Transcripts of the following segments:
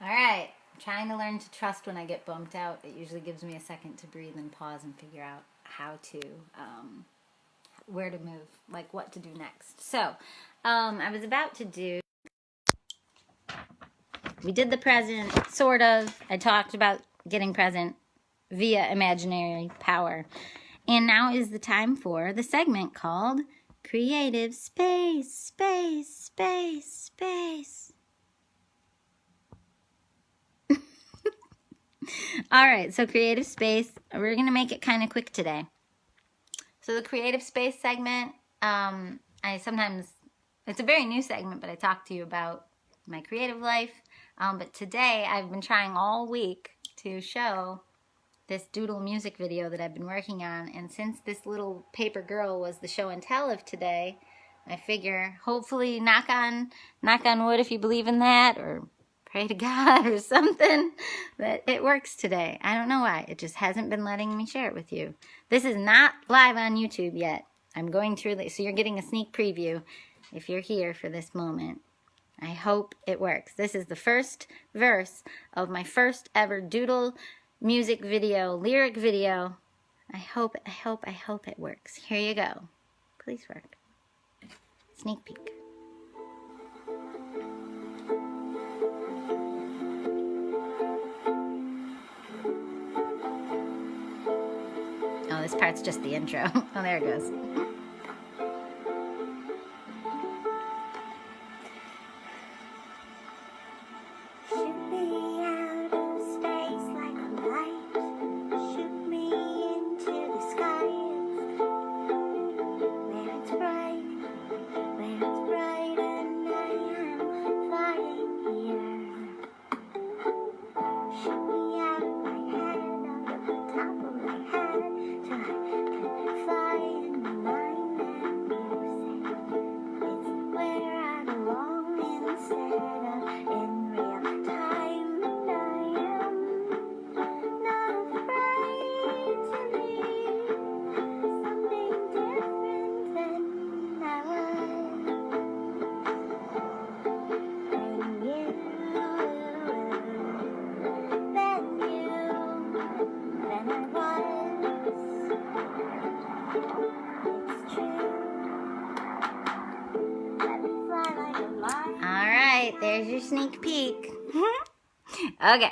All right. I'm trying to learn to trust when I get bumped out. It usually gives me a second to breathe and pause and figure out how to, where to move, like what to do next. So, I was about to do, we did the present, sort of. I talked about getting present via imaginary power. And now is the time for the segment called Creative Space, Space, Space, Space. All right, so creative space. We're going to make it kind of quick today. So the creative space segment, it's a very new segment, but I talk to you about my creative life. But today I've been trying all week to show this doodle music video that I've been working on. And since this little paper girl was the show and tell of today, I figure hopefully knock on wood if you believe in that, or pray to God or something, that it works today. I don't know why. It just hasn't been letting me share it with you. This is not live on YouTube yet. I'm going through so you're getting a sneak preview if you're here for this moment. I hope it works. This is the first verse of my first ever doodle music video, lyric video. I hope it works. Here you go. Please work. Sneak peek. Oh, this part's just the intro. Oh, there it goes. There's your sneak peek. Okay,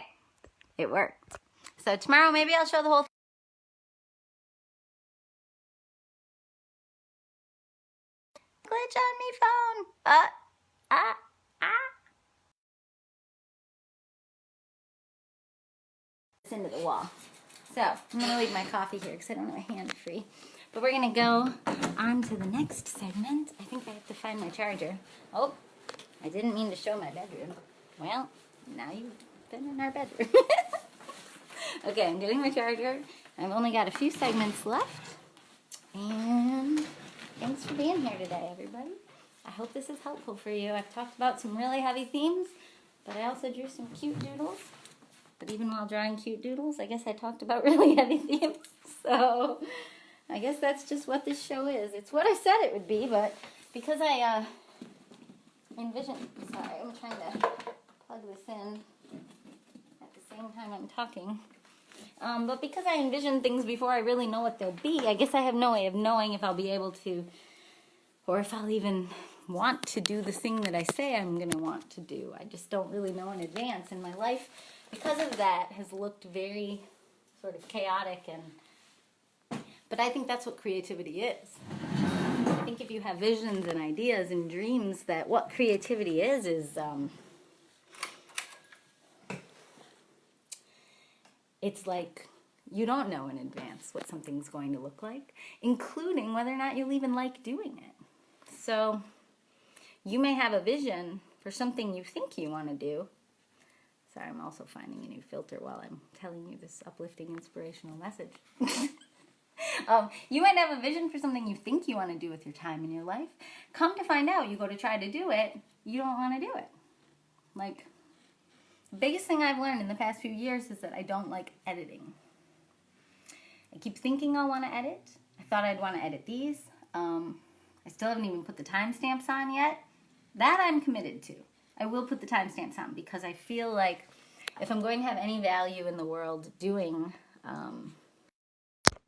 it worked. So tomorrow maybe I'll show the whole thing. Glitch on me phone. It's into the wall. So I'm going to leave my coffee here because I don't have a hand free. But we're going to go on to the next segment. I think I have to find my charger. Oh. I didn't mean to show my bedroom. Well, now you've been in our bedroom. Okay, I'm getting my charger. I've only got a few segments left. And thanks for being here today, everybody. I hope this is helpful for you. I've talked about some really heavy themes, but I also drew some cute doodles. But even while drawing cute doodles, I guess I talked about really heavy themes. So I guess that's just what this show is. It's what I said it would be, but because I sorry, I'm trying to plug this in at the same time I'm talking. But because I envision things before I really know what they'll be, I guess I have no way of knowing if I'll be able to, or if I'll even want to do the thing that I say I'm going to want to do. I just don't really know in advance. And my life, because of that, has looked very sort of chaotic. But I think that's what creativity is. I think if you have visions and ideas and dreams, that what creativity is it's like you don't know in advance what something's going to look like, including whether or not you'll even like doing it. So you may have a vision for something you think you want to do. Sorry, I'm also finding a new filter while I'm telling you this uplifting, inspirational message. You might have a vision for something you think you want to do with your time in your life. Come to find out, you go to try to do it, you don't want to do it. Like, the biggest thing I've learned in the past few years is that I don't like editing. I keep thinking I'll want to edit. I thought I'd want to edit these. I still haven't even put the timestamps on yet. That I'm committed to. I will put the timestamps on because I feel like if I'm going to have any value in the world doing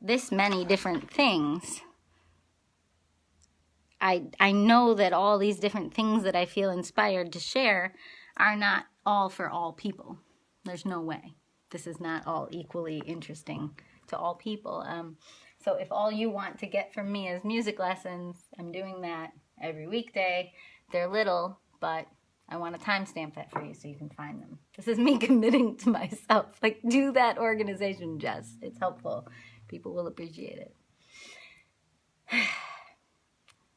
this many different things, I know that all these different things that I feel inspired to share are not all for all people. There's no way. This is not all equally interesting to all people. So if all you want to get from me is music lessons, I'm doing that every weekday. They're little, but I want to timestamp that for you so you can find them. This is me committing to myself. Like, do that organization, Jess. It's helpful. People will appreciate it.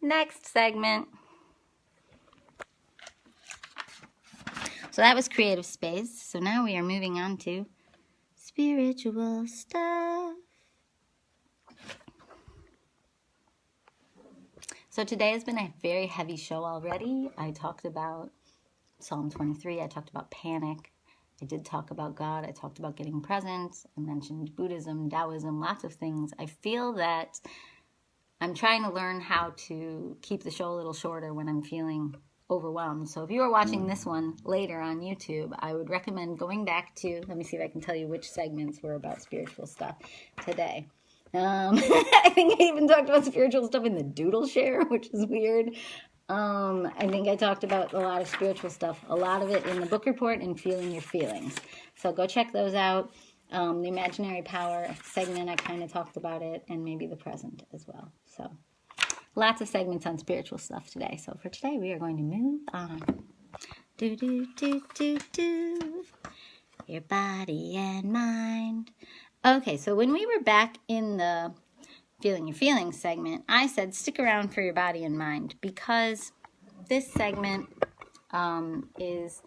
Next segment. So that was creative space. So now we are moving on to spiritual stuff. So today has been a very heavy show already. I talked about Psalm 23. I talked about panic. I did talk about God. I talked about getting present. I mentioned Buddhism, Taoism, lots of things. I feel that I'm trying to learn how to keep the show a little shorter when I'm feeling overwhelmed. So if you are watching this one later on YouTube, I would recommend going back to, let me see if I can tell you which segments were about spiritual stuff today. I think I even talked about spiritual stuff in the Doodleshare, which is weird. I think I talked about a lot of spiritual stuff, a lot of it in the book report and Feeling Your Feelings. So go check those out. The imaginary power segment, I kind of talked about it, and maybe the present as well. So lots of segments on spiritual stuff today. So for today, we are going to move on. Do, do, do, do, do. Your body and mind. Okay, so when we were back in the Feeling Your Feelings segment, I said stick around for your body and mind, because this segment is,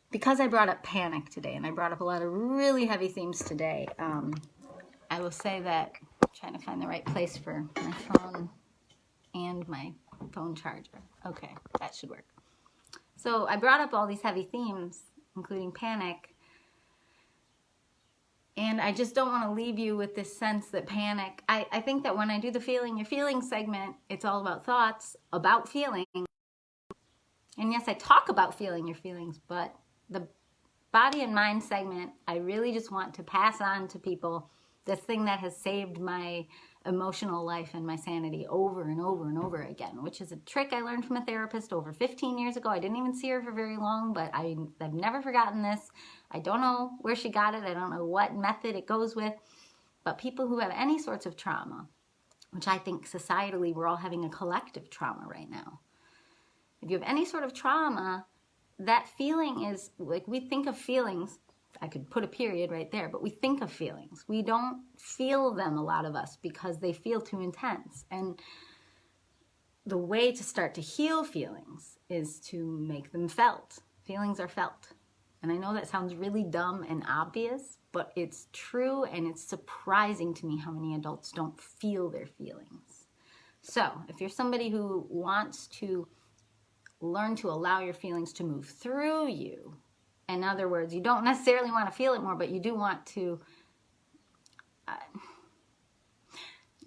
because I brought up panic today, and I brought up a lot of really heavy themes today, I will say that I'm trying to find the right place for my phone and my phone charger. Okay, that should work. So I brought up all these heavy themes, including panic, and I just don't want to leave you with this sense that panic, I think that when I do the Feeling Your Feelings segment, it's all about thoughts, about feeling. And yes, I talk about feeling your feelings, but the body and mind segment, I really just want to pass on to people this thing that has saved my emotional life and my sanity over and over and over again, which is a trick I learned from a therapist over 15 years ago. I didn't even see her for very long, but I've never forgotten this. I don't know where she got it. I don't know what method it goes with, but people who have any sorts of trauma, which I think societally we're all having a collective trauma right now. If you have any sort of trauma, that feeling is, like, we think of feelings, I could put a period right there, but we think of feelings. We don't feel them, a lot of us, because they feel too intense. And the way to start to heal feelings is to make them felt. Feelings are felt. And I know that sounds really dumb and obvious, but it's true, and it's surprising to me how many adults don't feel their feelings. So if you're somebody who wants to learn to allow your feelings to move through you, in other words, you don't necessarily want to feel it more, but you do want to,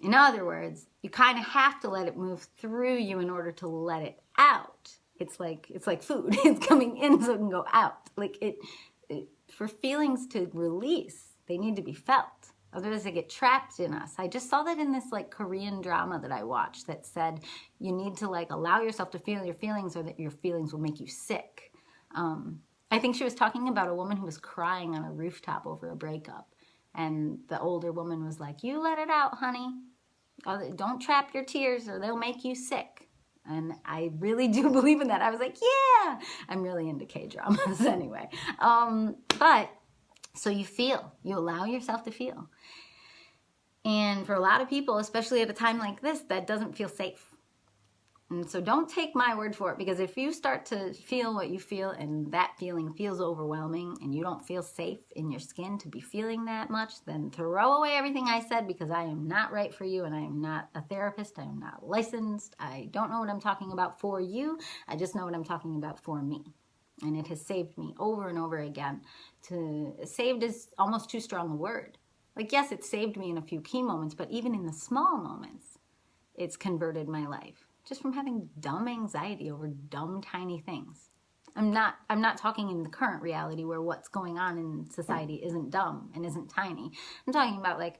in other words, you kind of have to let it move through you in order to let it out. It's like food. It's coming in so it can go out. Like for feelings to release, they need to be felt. Otherwise they get trapped in us. I just saw that in this like Korean drama that I watched that said you need to like allow yourself to feel your feelings, or that your feelings will make you sick. I think she was talking about a woman who was crying on a rooftop over a breakup. And the older woman was like, you let it out, honey. Don't trap your tears or they'll make you sick. And I really do believe in that. I was like, yeah. I'm really into K-dramas anyway. But so you feel. You allow yourself to feel. And for a lot of people, especially at a time like this, that doesn't feel safe. And so don't take my word for it, because if you start to feel what you feel and that feeling feels overwhelming and you don't feel safe in your skin to be feeling that much, then throw away everything I said, because I am not right for you and I am not a therapist. I am not licensed. I don't know what I'm talking about for you. I just know what I'm talking about for me. And it has saved me over and over again. Saved is almost too strong a word. Like, yes, it saved me in a few key moments, but even in the small moments, it's converted my life. Just from having dumb anxiety over dumb, tiny things. I'm not talking in the current reality where what's going on in society isn't dumb and isn't tiny. I'm talking about like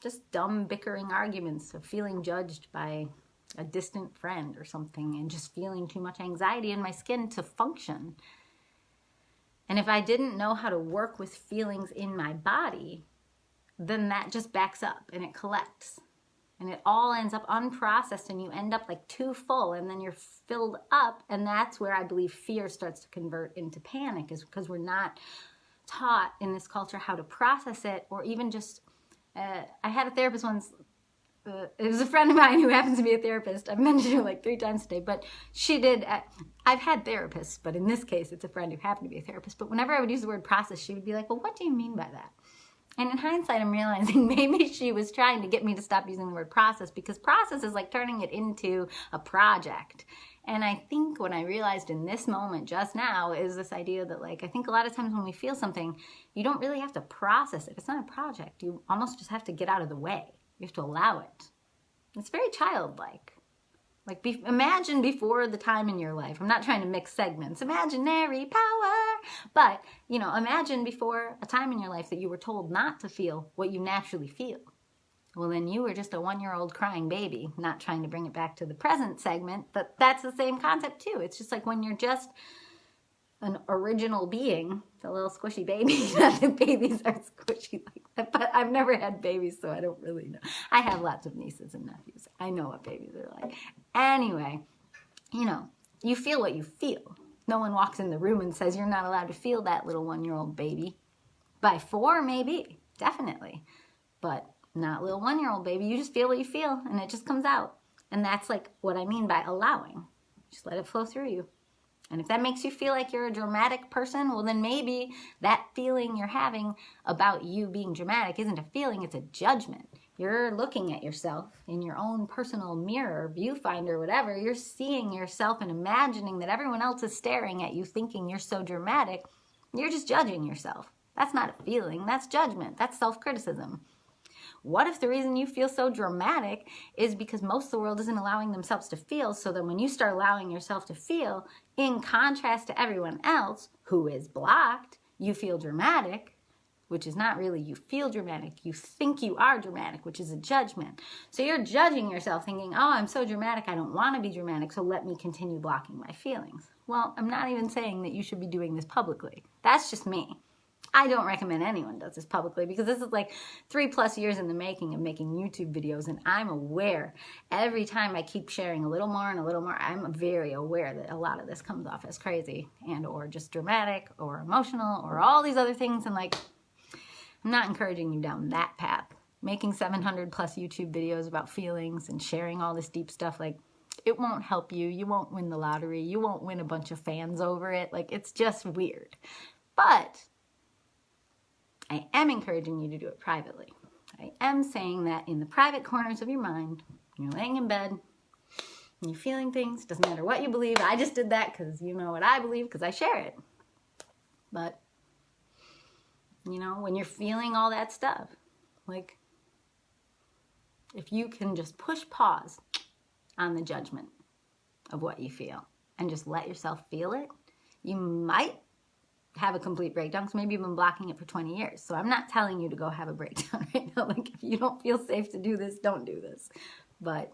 just dumb bickering arguments of feeling judged by a distant friend or something and just feeling too much anxiety in my skin to function. And if I didn't know how to work with feelings in my body, then that just backs up and it collects. And it all ends up unprocessed and you end up like too full and then you're filled up. And that's where I believe fear starts to convert into panic, is because we're not taught in this culture how to process it, or even just, I had a therapist once, it was a friend of mine who happens to be a therapist. I've mentioned her like 3 times today, but she did, I've had therapists, but in this case, it's a friend who happened to be a therapist. But whenever I would use the word process, she would be like, well, what do you mean by that? And in hindsight, I'm realizing maybe she was trying to get me to stop using the word process, because process is like turning it into a project. And I think what I realized in this moment just now is this idea that, like, I think a lot of times when we feel something, you don't really have to process it. It's not a project. You almost just have to get out of the way. You have to allow it. It's very childlike. Like, imagine before the time in your life. I'm not trying to mix segments. Imaginary power. But, you know, imagine before a time in your life that you were told not to feel what you naturally feel. Well, then you were just a 1-year-old crying baby. Not trying to bring it back to the present segment, but that's the same concept too. It's just like when you're just an original being, the little squishy baby. Not that babies are squishy like that, but I've never had babies, so I don't really know. I have lots of nieces and nephews. I know what babies are like. Anyway, you know, you feel what you feel. No one walks in the room and says you're not allowed to feel that little 1-year-old baby. By 4, maybe, definitely. But not little 1-year-old baby. You just feel what you feel, and it just comes out. And that's like what I mean by allowing. Just let it flow through you. And if that makes you feel like you're a dramatic person, well, then maybe that feeling you're having about you being dramatic isn't a feeling, it's a judgment. You're looking at yourself in your own personal mirror, viewfinder, whatever. You're seeing yourself and imagining that everyone else is staring at you thinking you're so dramatic. You're just judging yourself. That's not a feeling, that's judgment, that's self-criticism. What if the reason you feel so dramatic is because most of the world isn't allowing themselves to feel, so that when you start allowing yourself to feel, in contrast to everyone else who is blocked, you feel dramatic, which is not really you feel dramatic. You think you are dramatic, which is a judgment. So you're judging yourself thinking, oh, I'm so dramatic, I don't want to be dramatic, so let me continue blocking my feelings. Well, I'm not even saying that you should be doing this publicly. That's just me. I don't recommend anyone does this publicly, because this is like 3+ years in the making of making YouTube videos, and I'm aware every time I keep sharing a little more and a little more, I'm very aware that a lot of this comes off as crazy and or just dramatic or emotional or all these other things, and like, I'm not encouraging you down that path. Making 700+ YouTube videos about feelings and sharing all this deep stuff, like, it won't help you. You won't win the lottery. You won't win a bunch of fans over it. Like, it's just weird. But I am encouraging you to do it privately. I am saying that in the private corners of your mind, you're laying in bed, and you're feeling things, doesn't matter what you believe. I just did that because you know what I believe, because I share it. But, you know, when you're feeling all that stuff, like, if you can just push pause on the judgment of what you feel and just let yourself feel it, you might have a complete breakdown, because maybe you've been blocking it for 20 years. So I'm not telling you to go have a breakdown right now. Like, if you don't feel safe to do this, don't do this. But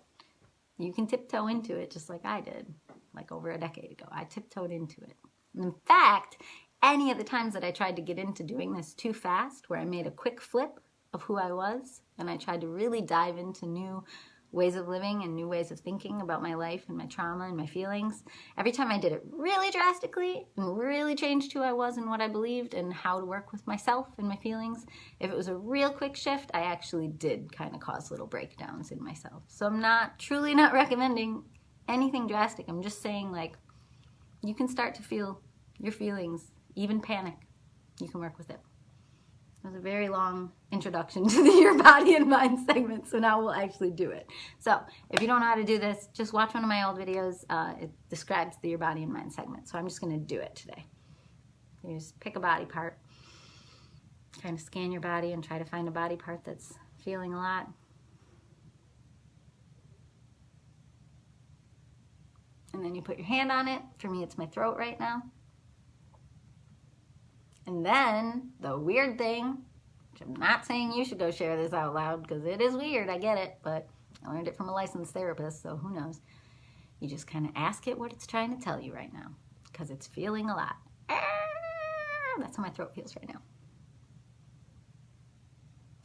you can tiptoe into it just like I did, like over a decade ago. I tiptoed into it. In fact, any of the times that I tried to get into doing this too fast, where I made a quick flip of who I was, and I tried to really dive into new ways of living and new ways of thinking about my life and my trauma and my feelings. Every time I did it really drastically and really changed who I was and what I believed and how to work with myself and my feelings, if it was a real quick shift, I actually did kind of cause little breakdowns in myself. So I'm truly not recommending anything drastic. I'm just saying, like, you can start to feel your feelings, even panic. You can work with it. That was a very long introduction to the Your Body and Mind segment, so now we'll actually do it. So if you don't know how to do this, just watch one of my old videos. It describes the Your Body and Mind segment, so I'm just going to do it today. You just pick a body part, kind of scan your body and try to find a body part that's feeling a lot. And then you put your hand on it. For me, it's my throat right now. And then the weird thing, which I'm not saying you should go share this out loud because it is weird, I get it, but I learned it from a licensed therapist, so who knows. You just kind of ask it what it's trying to tell you right now because it's feeling a lot. That's how my throat feels right now.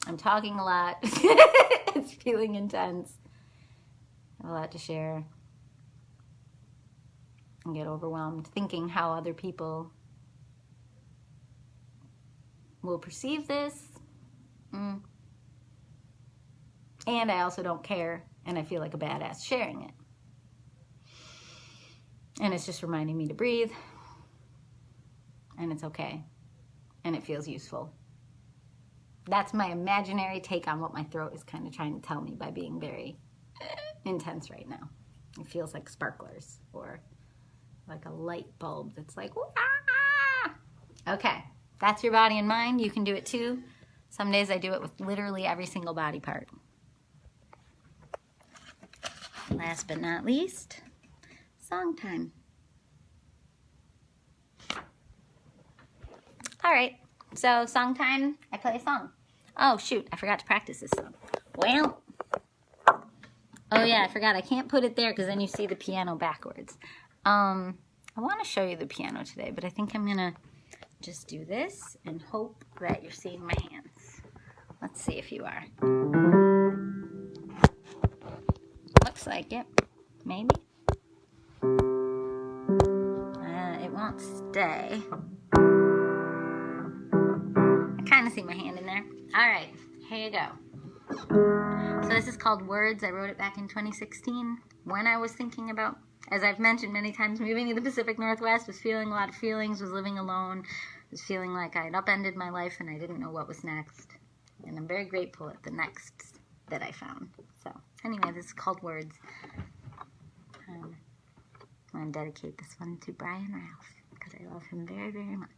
I'm talking a lot. It's feeling intense. I have a lot to share. And get overwhelmed thinking how other people will perceive this. And I also don't care, and I feel like a badass sharing it. And it's just reminding me to breathe. And it's okay. And it feels useful. That's my imaginary take on what my throat is kind of trying to tell me by being very intense right now. It feels like sparklers or like a light bulb that's like, ah! Okay, that's your body and mind. You can do it too. Some days I do it with literally every single body part. Last but not least, song time. All right, so song time, I play a song. Oh shoot, I forgot to practice this song. Well, oh yeah, I forgot. I can't put it there because then you see the piano backwards. I want to show you the piano today, but I think I'm gonna just do this and hope that you're seeing my hands. Let's see if you are. Looks like it. Maybe. It won't stay. I kind of see my hand in there. All right, here you go. So this is called Words. I wrote it back in 2016 when I was thinking about, as I've mentioned many times, moving to the Pacific Northwest, was feeling a lot of feelings, was living alone, was feeling like I had upended my life and I didn't know what was next. And I'm very grateful at the next that I found. So anyway, this is called Words. I'm going to dedicate this one to Brian Ralph because I love him very, very much.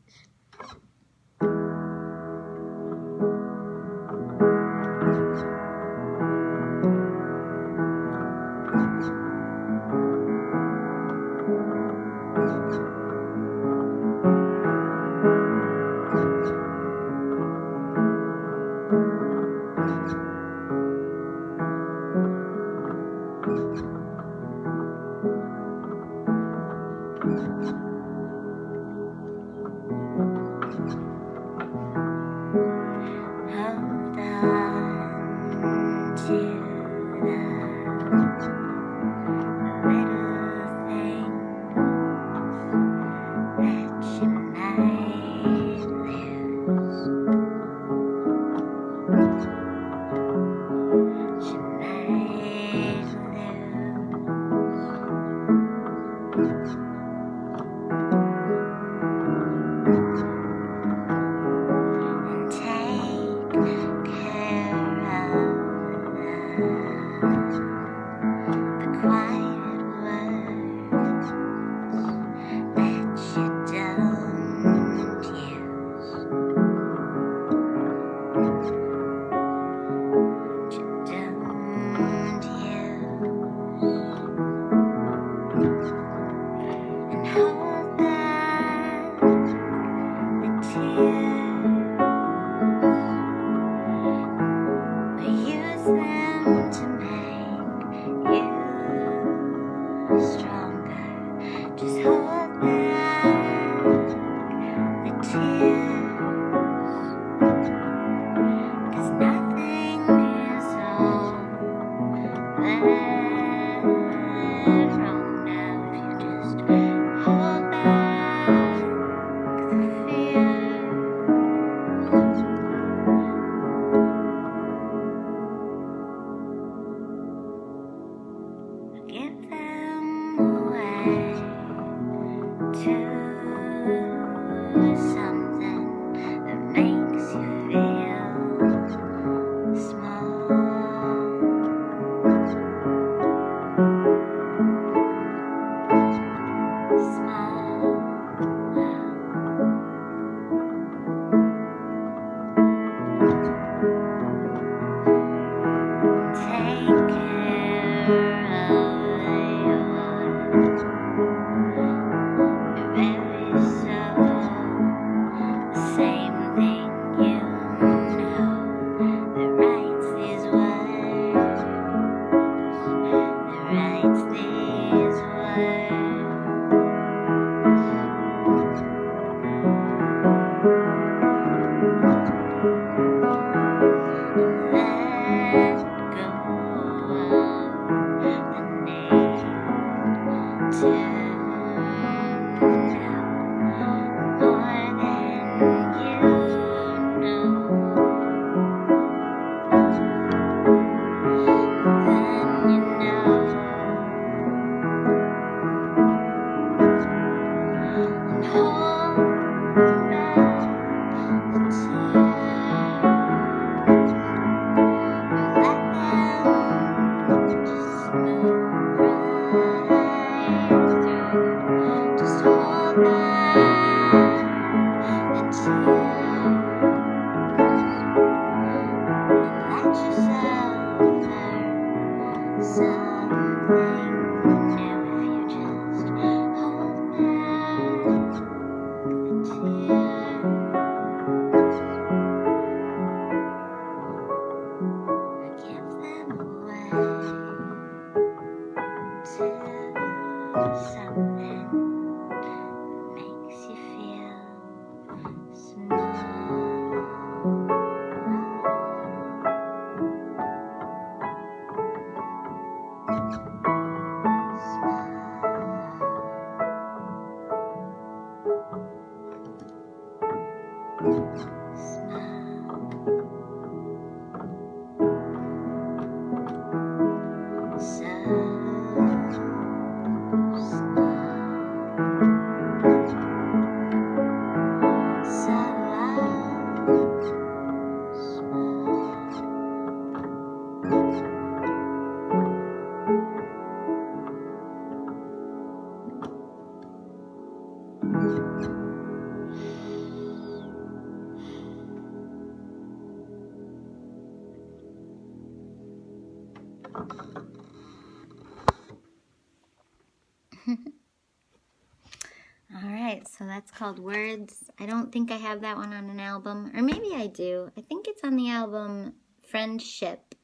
Alright, so that's called Words. I don't think I have that one on an album, or maybe I do. I think it's on the album Friendship,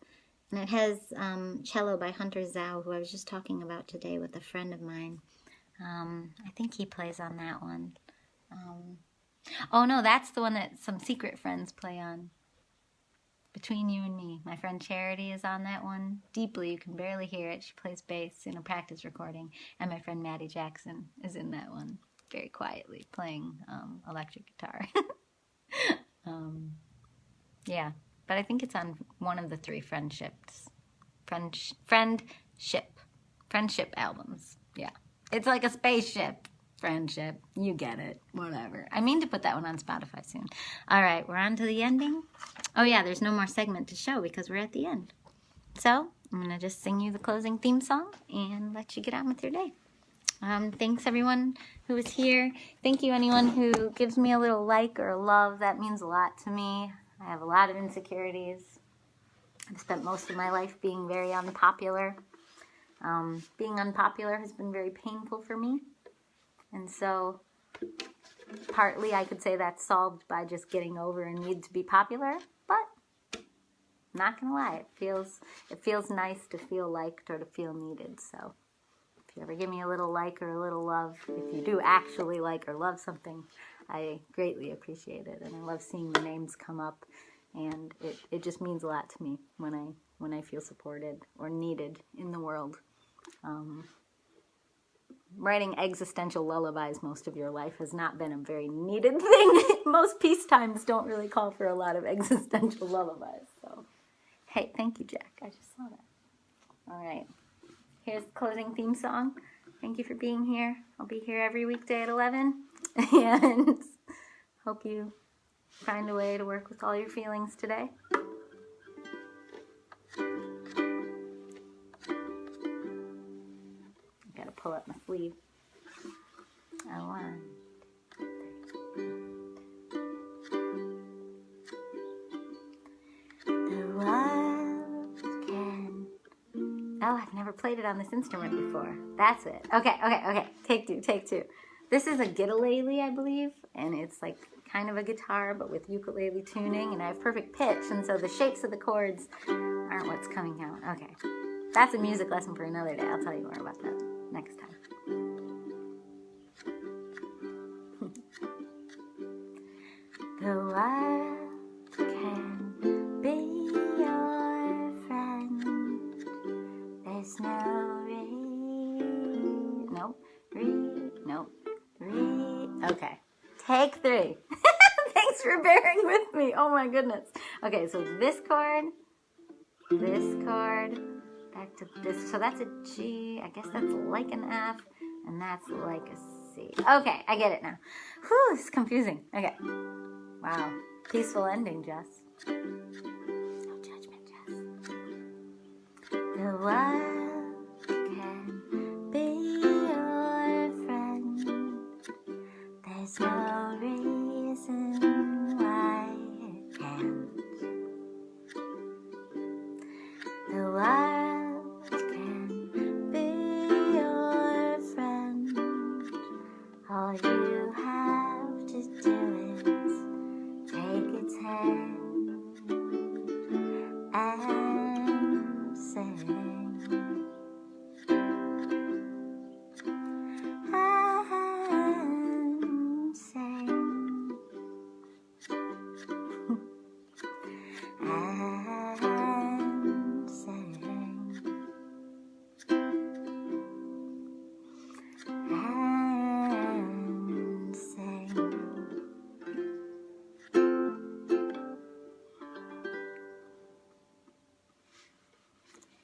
and it has Cello by Hunter Zhao, who I was just talking about today with a friend of mine. I think he plays on that one. Oh no, that's the one that some secret friends play on. Between You and Me. My friend Charity is on that one. Deeply, you can barely hear it. She plays bass in a practice recording. And my friend Maddie Jackson is in that one, very quietly, playing electric guitar. Yeah, but I think it's on one of the 3 friendship albums. Yeah, it's like a spaceship. Friendship, you get it, whatever. I mean to put that one on Spotify soon. All right, we're on to the ending. Oh yeah, there's no more segment to show because we're at the end. So I'm going to just sing you the closing theme song and let you get on with your day. Thanks everyone who was here. Thank you anyone who gives me a little like or a love. That means a lot to me. I have a lot of insecurities. I've spent most of my life being very unpopular. Being unpopular has been very painful for me. And so, partly I could say that's solved by just getting over a need to be popular, but not gonna lie, it feels nice to feel liked or to feel needed. So, if you ever give me a little like or a little love, if you do actually like or love something, I greatly appreciate it. And I love seeing the names come up, and it just means a lot to me when I feel supported or needed in the world. Writing existential lullabies most of your life has not been a very needed thing. Most peace times don't really call for a lot of existential lullabies. So, hey, thank you, Jack. I just saw that. All right. Here's the closing theme song. Thank you for being here. I'll be here every weekday at 11. And hope you find a way to work with all your feelings today. Pull up my sleeve. One, the world can. Oh, I've never played it on this instrument before. That's it. Okay. Take two. This is a ukulele, I believe, and it's like kind of a guitar, but with ukulele tuning, and I have perfect pitch, and so the shapes of the chords aren't what's coming out. Okay, that's a music lesson for another day. I'll tell you more about that next time. The world can be your friend. There's Okay, take 3. Thanks for bearing with me. Oh my goodness. Okay, so this chord, back to this. So that's a G. I guess that's like an F, and that's like a C. Okay, I get it now. Whew, it's confusing. Okay. Wow. Peaceful ending, Jess. No judgment, Jess. The world can be your friend. There's no reason why it can't. The world can be your friend. All you have to do is take its hand and sing. And sing. And sing. And sing.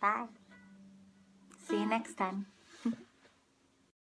Bye. See you next time.